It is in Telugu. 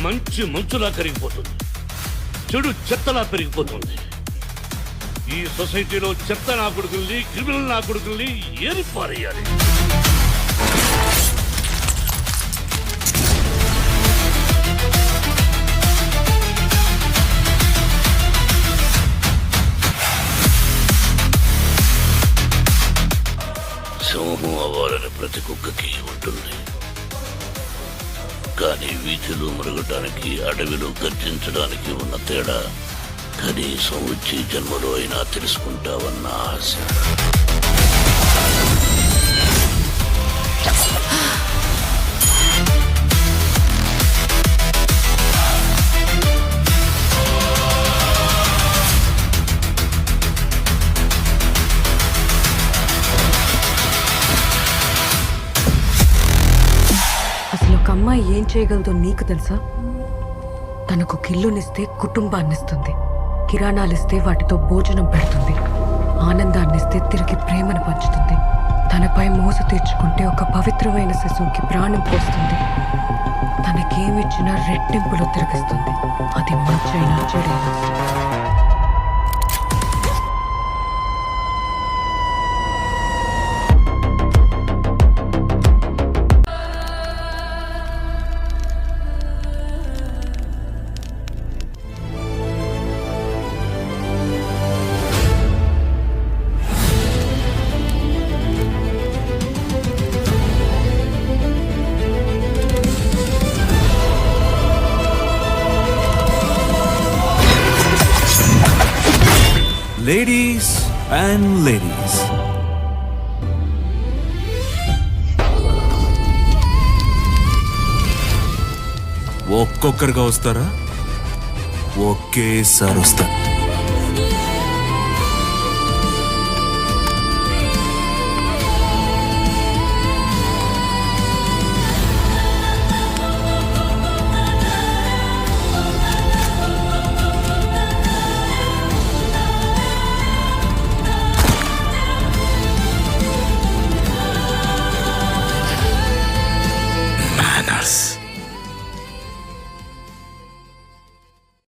మంచి మంచులా కరిగిపోతుంది, చెడు చెత్తలా పెరిగిపోతుంది. ఈ సొసైటీలో చెత్త నా కొడుకుల్ని, క్రిమినల్ నా కొడుకుల్ని ఏరిపారేయాలి. సింహం అవ్వాలని ప్రతి కుక్కకి ఉంటుంది, కానీ వీధిలో మరగటానికి, అడవిలో గర్జించడానికి ఉన్న తేడా కనీసం వచ్చే జన్మలో అయినా తెలుసుకుంటావన్న ఆశ. అసలు ఒక అమ్మాయి ఏం చేయగలదో నీకు తెలుసా? తనకు ఇల్లునిస్తే కుటుంబాన్నిస్తుంది, కిరాణాలిస్తే వాటితో భోజనం పెడుతుంది, ఆనందాన్నిస్తే తిరిగి ప్రేమను పంచుతుంది, తనపై మోసు తీర్చుకుంటే ఒక పవిత్రమైన శిశువుకి ప్రాణం పోస్తుంది, తనకేమిచ్చినా రెట్టింపులో తిరిగిస్తుంది. అది మంచైనా చెడైనా. Ladies and ladies, ఒక్కొక్కరుగా వస్తారా? ఒకేసారి వస్తారు.